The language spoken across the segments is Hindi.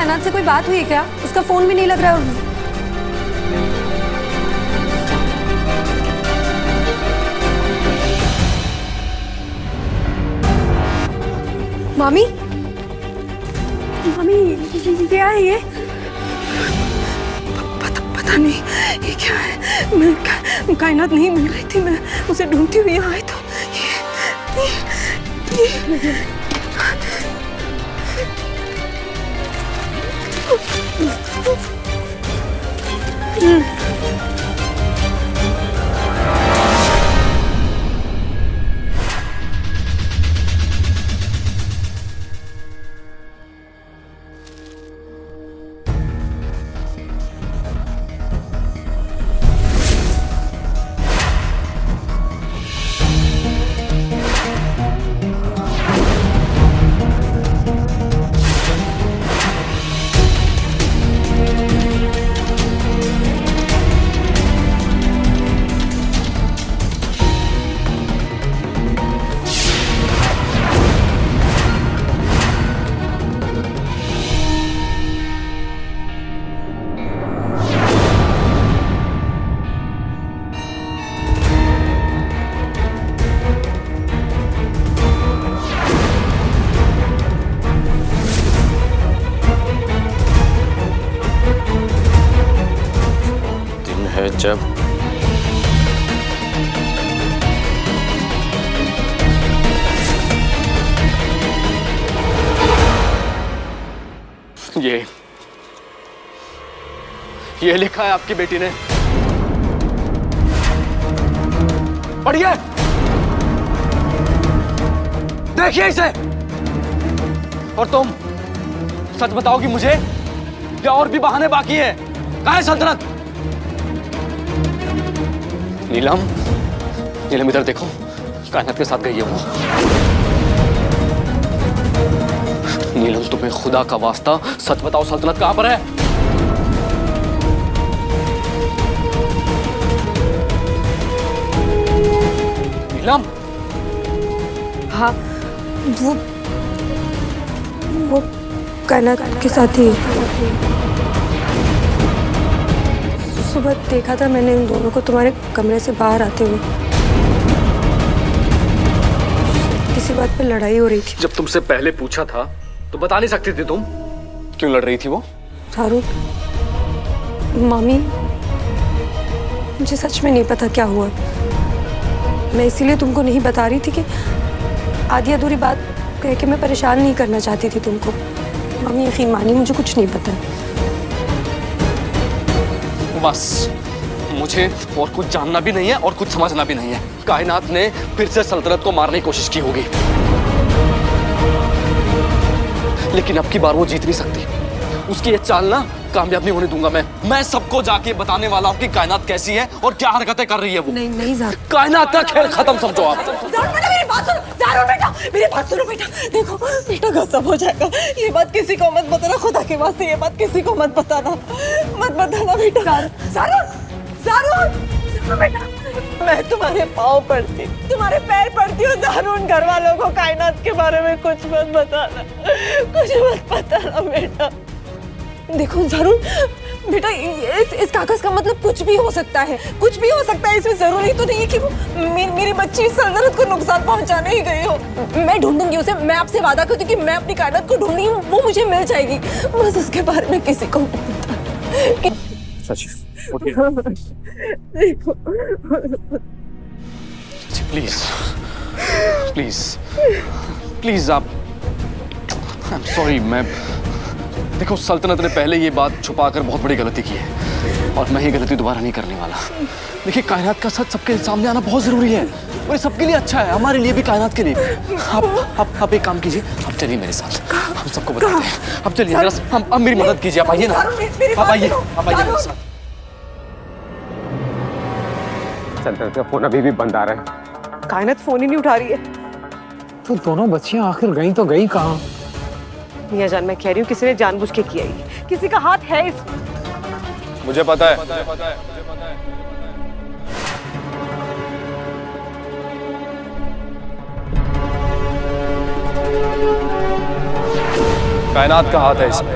कायनात से कोई बात हुई है क्या? उसका फोन भी नहीं लग रहा है। मामी, मामी ये क्या है ये? पता नहीं ये क्या है। मैं कायनात नहीं मिल रही थी, मैं उसे ढूंढती हुई यहाँ आई तो ये है जब ये लिखा है आपकी बेटी ने, पढ़िए, देखिए इसे। और तुम सच बताओगी मुझे या और भी बहाने बाकी है? कहाँ है सल्तनत? नीलम, नीलम इधर देखो, कायनात के साथ गई है वो। नीलम तुम्हें खुदा का वास्ता सच बताओ, सल्तनत कहां पर है? नीलम। हाँ, वो कायनात के साथ ही सुबह देखा था मैंने उन दोनों को तुम्हारे कमरे से बाहर आते हुए। किसी बात पे लड़ाई हो रही थी। जब तुमसे पहले पूछा था तो बता नहीं सकती थी तुम? क्यों लड़ रही थी वो? थारू, मामी, मुझे सच में नहीं पता क्या हुआ। मैं इसीलिए तुमको नहीं बता रही थी कि आधी अधूरी बात कह के मैं परेशान नहीं करना चाहती थी तुमको। मामी यकीन मानिए, मुझे कुछ नहीं पता। बस मुझे और कुछ जानना भी नहीं है और कुछ समझना भी नहीं है। कायनात ने फिर से सल्तनत को मारने की कोशिश की होगी, लेकिन अब की बार वो जीत नहीं सकती। उसकी ये चाल ना कामयाब नहीं होने दूंगा मैं सबको जाके बताने वाला हूँ कि कायनात कैसी है और क्या हरकतें कर रही है वो। नहीं नहीं ज़ारू, कायनात का खेल खत्म समझो आप। मेरी बात सुनो, ज़ारू बेटा, मेरी बात सुनो बेटा। देखो बेटा, गजब हो जाएगा। ये बात किसी को मत बताना, खुदा के वास्ते ये बात किसी को मत बताना, मत बताना बेटा। ज़ारू, ज़ारू बेटा, मैं तुम्हारे पाँव पड़ती, तुम्हारे पैर पड़ती हूँ ज़ारू। उन घर वालों को कायनात के बारे में कुछ मत बताना, कुछ मत बताना बेटा। देखो ज़रूर बेटा, इस कागज का मतलब कुछ भी हो सकता है, कुछ भी हो सकता है। इसमें जरूरी तो नहीं है कि वो मेरी बच्ची सल्तनत को नुकसान पहुंचाने ही गई हो। मैं ढूंढूंगी उसे, मैं आपसे वादा करती हूँ कि मैं अपनी कायनात को ढूंढूंगी, वो मुझे मिल जाएगी। बस उसके बारे में किसी को देखो प्लीज प्लीज प्लीज आप, आई एम सॉरी। मैं देखो, सल्तनत ने पहले ये बात छुपाकर बहुत बड़ी गलती की है और मैं ये गलती दोबारा नहीं करने वाला। देखिए, कायनात का सच सबके सामने आना बहुत जरूरी है और ये सबके लिए अच्छा है, हमारे लिए भी, कायनात के लिए भी। आप एक काम कीजिए, आप चलिए मेरे साथ, हम सबको बताते हैं। आप चलिए मेरा, हम मेरी मदद कीजिए, आप आइए ना, आप आइए मेरे साथ। सल्तनत का फोन अभी भी बंद आ रहा है। कायनात फोन ही नहीं उठा रही है। तो दोनों बच्चियां आखिर गई तो गई कहाँ? मियां जान, मैं कह रही हूँ किसी ने जानबूझ के किया ही, किसी का हाथ है इसमें। मुझे पता है। कायनात का हाथ है इसमें।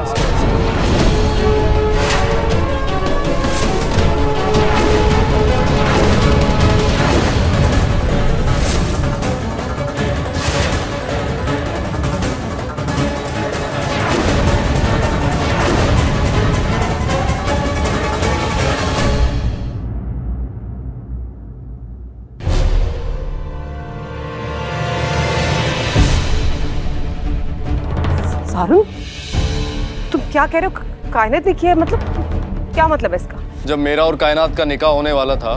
क्या कह रहे हो? कायनात ने किया है मतलब? क्या मतलब है इसका? जब मेरा और कायनात का निकाह होने वाला था,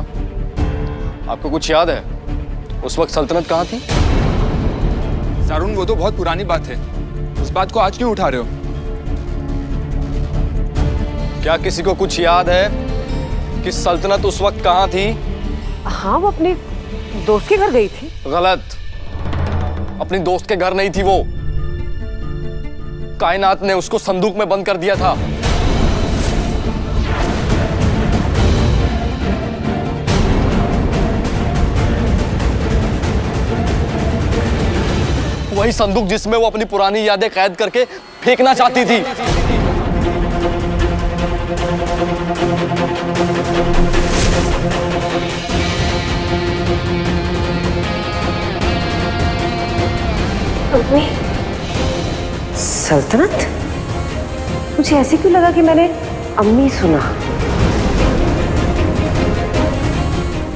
आपको कुछ याद है उस वक्त सल्तनत कहाँ थी? सारून, वो तो बहुत पुरानी बात है, उस बात को आज क्यों उठा रहे हो? क्या किसी को कुछ याद है कि सल्तनत उस वक्त कहाँ थी? हाँ, वो अपने दोस्त के घर गई थी। गलत। अपनी दोस्त के घर नहीं थी वो। कायनात ने उसको संदूक में बंद कर दिया था। वही संदूक जिसमें वो अपनी पुरानी यादें कैद करके फेंकना चाहती थी। सल्तनत? मुझे ऐसे क्यों लगा कि मैंने अम्मी सुना।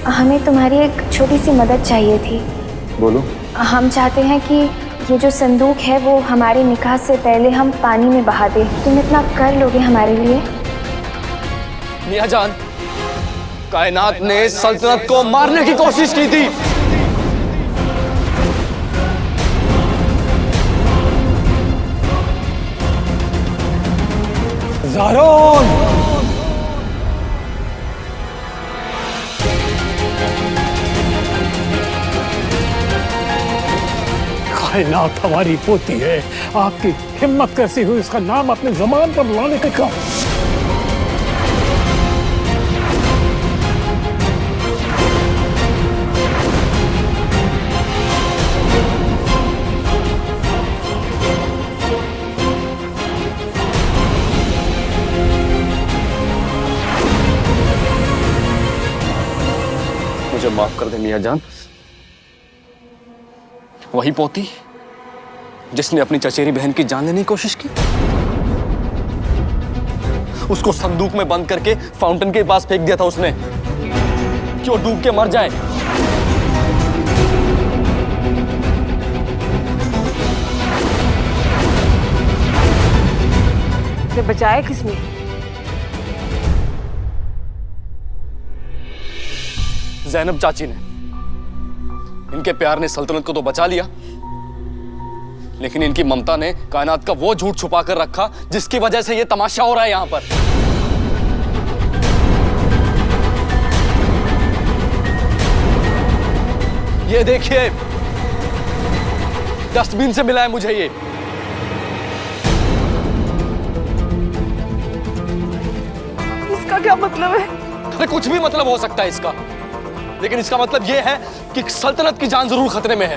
हमें तुम्हारी एक छोटी सी मदद चाहिए थी। बोलो। हम चाहते हैं कि ये जो संदूक है वो हमारे निकाह से पहले हम पानी में बहा दें। तुम इतना कर लोगे हमारे लिए? मियां जान, कायनात ने सल्तनत को मारने की कोशिश की थी। ज़ारून! कायनात हमारी पोती है, आपकी हिम्मत कैसी हुई उसका नाम अपने ज़बान पर लाने का? मुझे माफ कर दे मियां जान। वही पोती जिसने अपनी चचेरी बहन की जान लेने की कोशिश की, उसको संदूक में बंद करके फाउंटेन के पास फेंक दिया था उसने कि वो डूब के मर जाए। उसे बचाया किसने? ज़ैनब चाची ने। इनके प्यार ने सल्तनत को तो बचा लिया, लेकिन इनकी ममता ने कायनात का वो झूठ छुपा कर रखा जिसकी वजह से ये तमाशा हो रहा है यहां पर। ये देखिए, डस्टबिन से मिला है मुझे ये। इसका क्या मतलब है? अरे कुछ भी मतलब हो सकता है इसका, लेकिन इसका मतलब यह है कि सल्तनत की जान जरूर खतरे में है।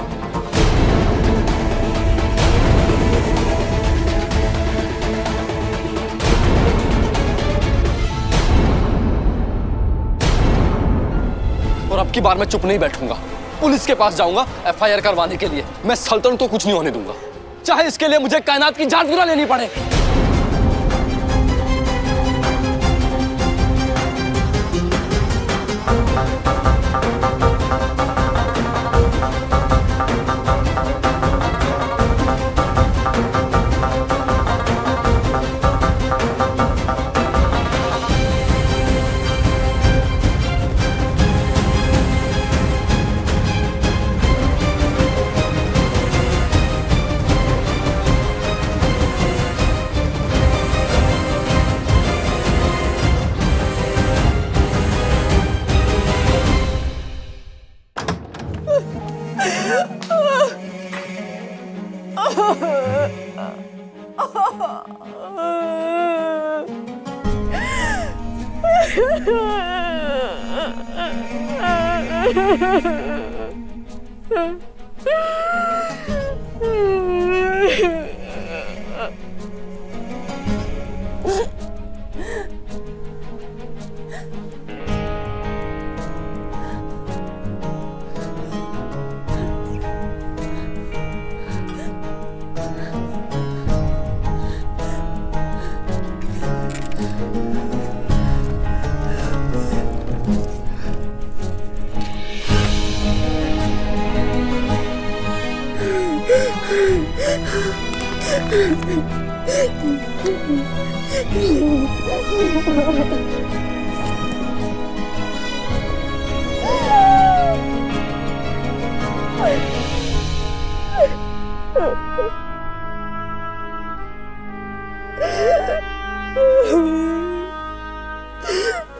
और अब की बार मैं चुप नहीं बैठूंगा, पुलिस के पास जाऊंगा एफआईआर करवाने के लिए। मैं सल्तनत को कुछ नहीं होने दूंगा, चाहे इसके लिए मुझे कायनात की जान गिरा लेनी पड़े।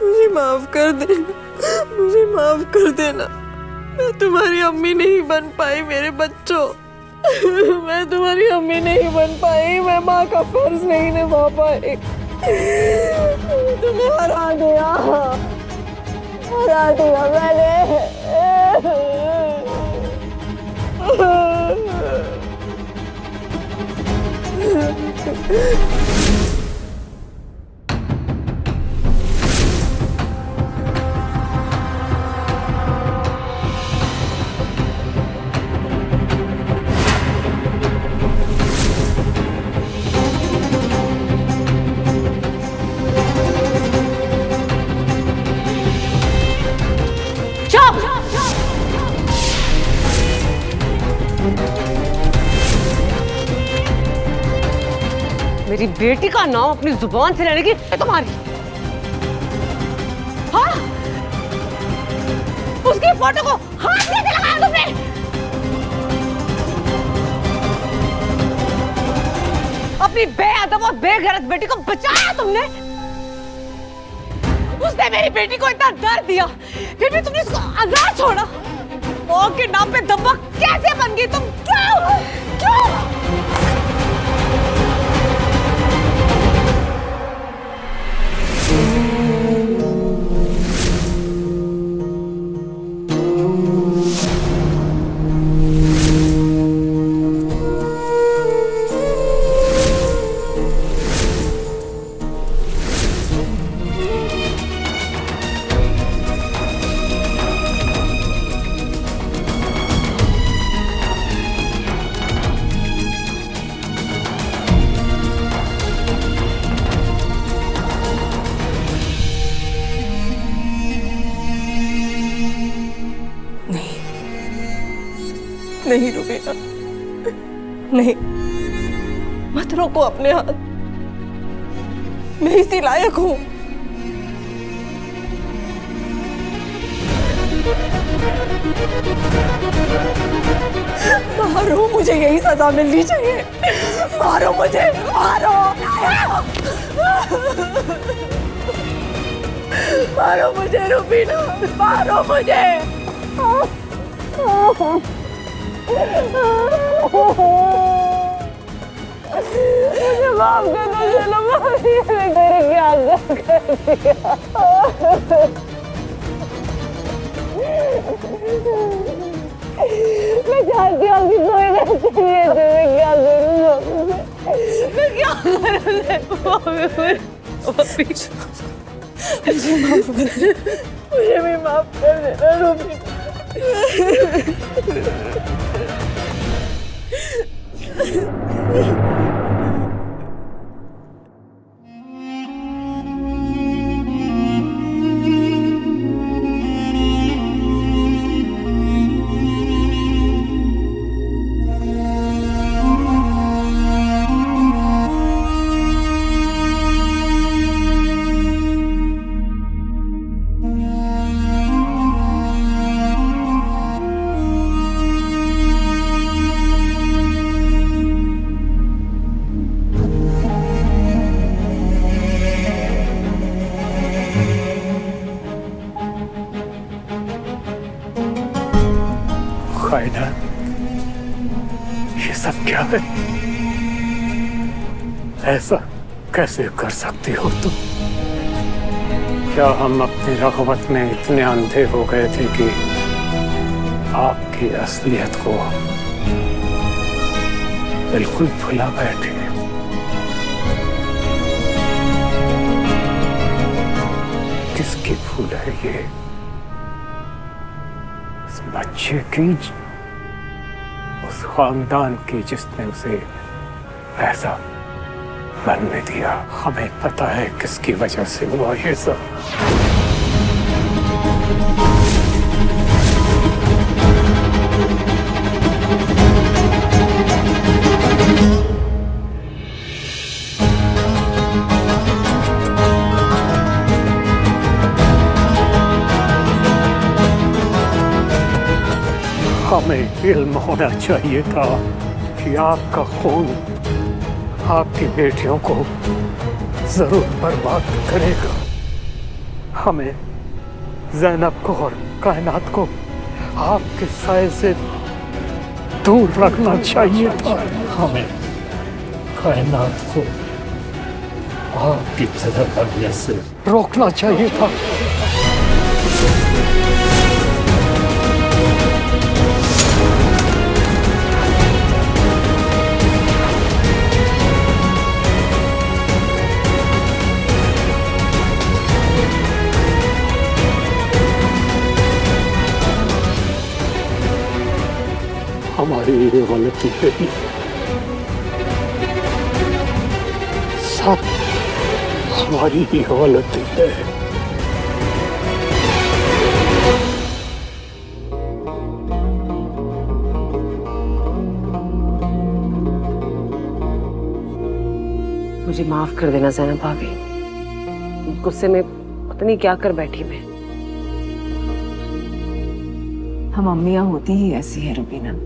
मुझे माफ कर देना, मुझे माफ कर देना। मैं तुम्हारी अम्मी नहीं बन पाई मेरे बच्चों। मैं तुम्हारी अम्मी नहीं बन पाई, मैं माँ का फर्ज नहीं निभा पाई। तुम्हें हरा दिया मैंने। मेरी बेटी का नाम अपनी जुबान से लेने की है तुम्हारी। हाँ, उसकी फोटो को हाथ कैसे लगाया तुमने? अपनी बेअदब और बेगैरत बेटी को बचाया तुमने। उसने मेरी बेटी को इतना दर्द दिया, फिर भी तुमने उसको आजाद छोड़ा। मौत के नाम पे दवा कैसे बन गई तुम? क्यों? क्यों? नहीं रुबीना, नहीं, मत रोको अपने हाथ। मैं इसी लायक हूं। मारो, मुझे यही सजा मिलनी चाहिए। मारो मुझे, मारो, मारो मुझे रुबीना, मारो मुझे। मुझे माफ कर दो, चलो माफी तेरे क्या कर दिया। मैं जानती हूँ कि कोई वैसे नहीं है, मैं क्या करूँ? मैं क्या करूँ? मुझे भी माफ कर देना रुबीना। कायनात, ये सब क्या है? ऐसा कैसे कर सकती हो तुम? क्या हम अपनी रग़बत में इतने अंधे हो गए थे कि आपकी असलियत को बिल्कुल भुला बैठे? किसकी भूल है ये? उस बच्चे की, उस खानदान की जिसने उसे ऐसा बनने दिया। हमें पता है किसकी वजह से हुआ ये सब। हमें इल्म होना चाहिए था कि आपका खून आपकी बेटियों को जरूर बर्बाद करेगा। हमें ज़ैनब को और कायनात को आपके साए से दूर रखना चाहिए था। हमें कायनात को आपकी तरफ बढ़ने से रोकना चाहिए था। हमारी ये गलती है, सब हमारी ही गलती है। मुझे माफ कर देना ज़ैनब भाभी, गुस्से में पता नहीं क्या कर बैठी मैं। हम अम्मियाँ होती ही ऐसी है रुबीना,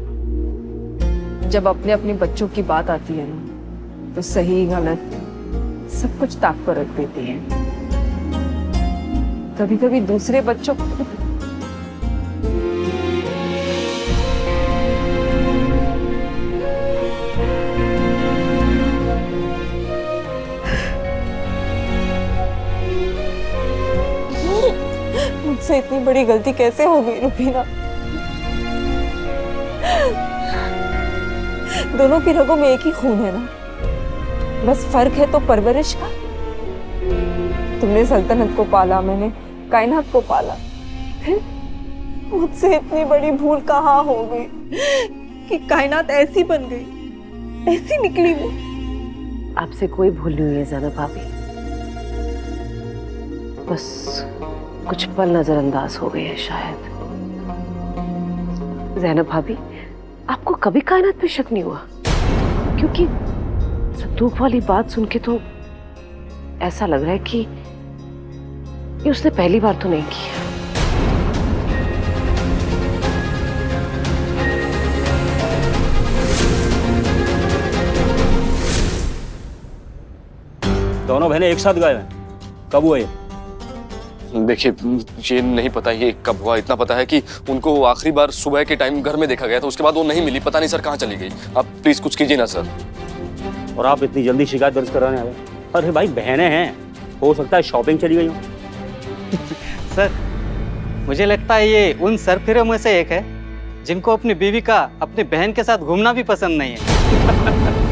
जब अपने अपने बच्चों की बात आती है ना तो सही गलत सब कुछ ताक पर रख देती है। कभी कभी दूसरे बच्चों को मुझसे इतनी बड़ी गलती कैसे हो गई रुबीना? दोनों की रगों में एक ही खून है ना, बस फर्क है तो परवरिश का। तुमने सल्तनत को पाला, मैंने कायनात को पाला, फिर मुझसे इतनी बड़ी भूल कहाँ हो गई कि कायनात ऐसी बन गई, ऐसी निकली वो। आपसे कोई भूल नहीं हुई है ज़ैनब भाभी, बस कुछ पल नजरअंदाज हो गए हैं शायद। ज़ैनब भाभी, आपको कभी कायनात पे शक नहीं हुआ? क्योंकि संदूक वाली बात सुन के तो ऐसा लग रहा है कि ये उसने पहली बार तो नहीं किया। दोनों बहनें एक साथ गायब हैं, कब हुआ ये? देखिए, ये नहीं पता ये कब हुआ। इतना पता है कि उनको आखिरी बार सुबह के टाइम घर में देखा गया था, उसके बाद वो नहीं मिली। पता नहीं सर कहाँ चली गई। आप प्लीज कुछ कीजिए ना सर। और आप इतनी जल्दी शिकायत दर्ज कराने आए? अरे भाई बहनें हैं, हो सकता है शॉपिंग चली गई हो। सर, मुझे लगता है ये उन सरफिरों में से एक है जिनको अपनी बीवी का अपनी बहन के साथ घूमना भी पसंद नहीं है।